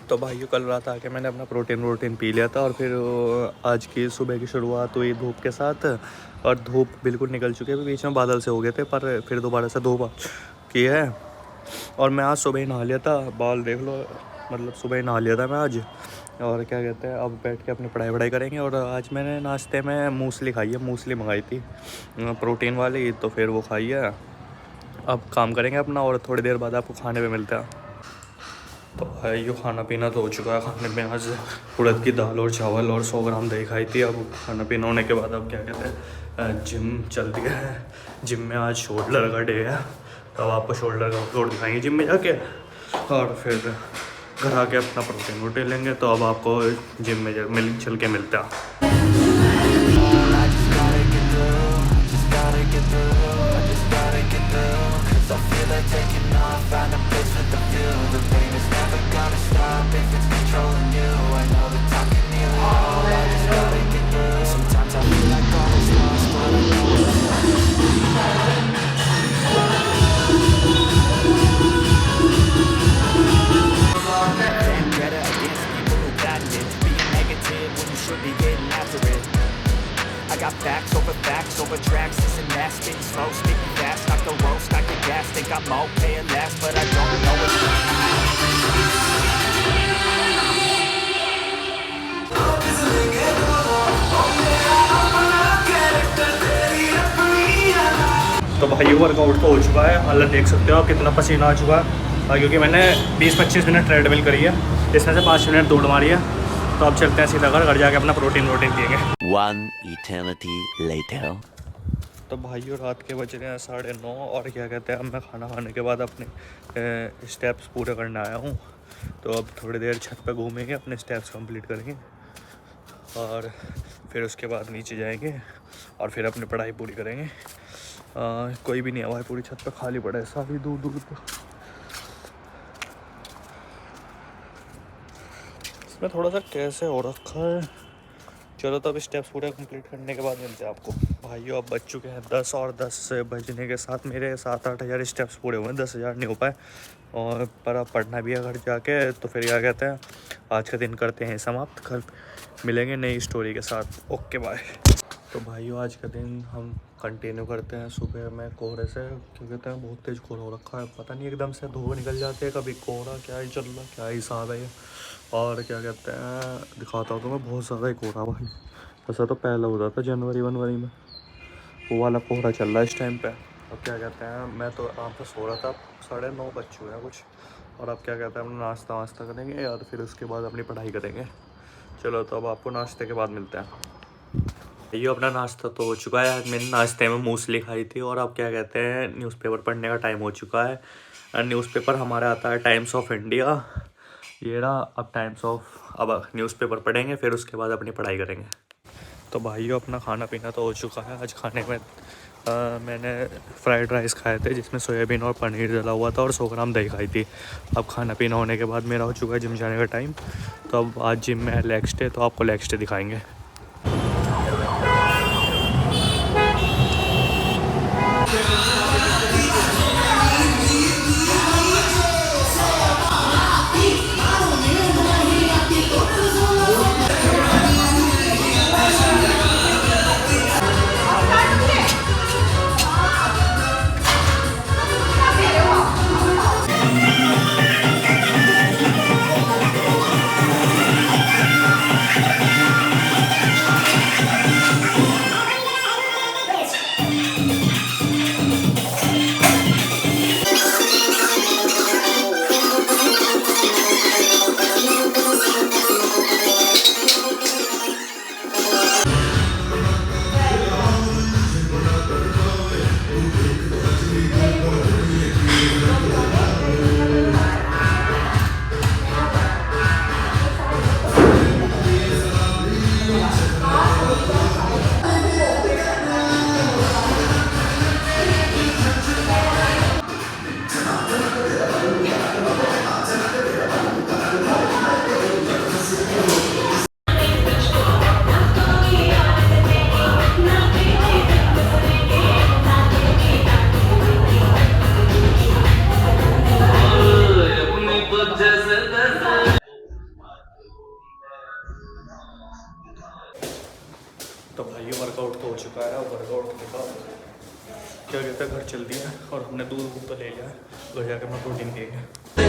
तो भाइयों कल रात आके मैंने अपना प्रोटीन पी लिया था और फिर आज की सुबह की शुरुआत हुई धूप के साथ। और धूप बिल्कुल निकल चुकी है, बीच में बादल से हो गए थे पर फिर दोबारा से धूप की है। और मैं आज सुबह ही नहा लिया था, बाल देख लो, मतलब सुबह ही नहा लिया था मैं आज। और क्या कहते हैं, अब बैठ के अपनी पढ़ाई करेंगे। और आज मैंने नाश्ते में मूसली खाई है, मूसली मंगाई थी प्रोटीन वाली, तो फिर वो खाई है। अब काम करेंगे अपना और थोड़ी देर बाद आपको खाने पे मिलता है। तो भाई यो खाना पीना तो हो चुका है। खाने में आज उड़द की दाल और चावल और 100 ग्राम दही खाई थी। अब खाना पीना होने के बाद अब क्या कहते हैं, जिम चल दिया है। जिम में आज शोल्डर का डे है, तो अब आपको शोल्डर का वर्कआउट दिखाएंगे जिम में जाके। और फिर घर आके अपना प्रोटीन लेंगे। तो अब आपको जिम में चल के मिलता है। I got facts over tracks, listen that, spitting slow, spitting fast, knock the roast, knock the gas, think I'm okay at last, but I don't know what's तो भाई वर्कआउट तो हो चुका है, हालत देख सकते हो आप कितना पसीना आ चुका है। क्योंकि मैंने 20-25 मिनट ट्रेडमिल करी है, इसमें से 5 मिनट दौड़ मारी है। तो अब चलते हैं सीधा घर जाके अपना प्रोटीन पिएंगे। 1 eternity later। तो भाइयों रात के बज रहे हैं 9:30 और क्या कहते हैं, अब मैं खाना खाने के बाद अपने स्टेप्स पूरे करने आया हूँ। तो अब थोड़ी देर छत पे घूमेंगे, अपने स्टेप्स कंप्लीट करेंगे और फिर उसके बाद नीचे जाएंगे और फिर अपनी पढ़ाई पूरी करेंगे। कोई भी नहीं है भाई, पूरी छत पे खाली पड़ा है, सारी दूर दूर तक। इसमें थोड़ा सा कैसे हो रखा है। चलो तो अब स्टेप्स पूरे कंप्लीट करने के बाद मिलते हैं आपको। भाइयों अब बज चुके हैं 10 और 10 बजने के साथ मेरे 7-8 हज़ार स्टेप्स पूरे हुए हैं। 10,000 नहीं हो पाए और पर अब पढ़ना भी है घर जाके। तो फिर क्या कहते हैं, आज का दिन करते हैं समाप्त। कल मिलेंगे नई स्टोरी के साथ। Okay bye. तो भाइयों आज का दिन हम कंटिन्यू करते हैं सुबह में कोहरे से। क्या कहते हैं, बहुत तेज़ कोहरा हो रखा है, पता नहीं एकदम से धूप निकल जाती है, कभी कोहरा, क्या ही चल रहा, क्या हिसाब है ये। और क्या कहते हैं, दिखाता हूँ तो मैं, बहुत ज़्यादा ही कोहरा भाई। ऐसा तो पहले होता था जनवरी में, वो वाला कोहरा चल रहा है इस टाइम पे। अब क्या कहते हैं, मैं तो आराम से सो रहा था, 9:30 बज चुके हैं कुछ। और अब क्या कहते हैं, हम नाश्ता वास्ता करेंगे और फिर उसके बाद अपनी पढ़ाई करेंगे। चलो तो अब आपको नाश्ते के बाद मिलते हैं। ये अपना नाश्ता तो हो चुका है। आज मैंने नाश्ते में मूसली खाई थी। और अब क्या कहते हैं, न्यूज़पेपर पढ़ने का टाइम हो चुका है। न्यूज़पेपर हमारा आता है टाइम्स ऑफ इंडिया। ये रहा अब टाइम्स ऑफ। अब न्यूज़पेपर पढ़ेंगे, फिर उसके बाद अपनी पढ़ाई करेंगे। तो भाइयों अपना खाना पीना तो हो चुका है। आज खाने में मैंने फ्राइड राइस खाए थे, जिसमें सोयाबीन और पनीर डला हुआ था और 100 ग्राम दही खाई थी। अब खाना पीना होने के बाद मेरा हो चुका है जिम जाने का टाइम। तो अब आज जिम में लेग डे, तो आपको लेग डे दिखाएंगे। तो भाई वर्कआउट तो हो चुका है। वर्कआउट के बाद क्या कहते हैं घर चल दिया और हमने दूध तो ले लिया, घर जाकर मैं प्रोटीन लेंगे।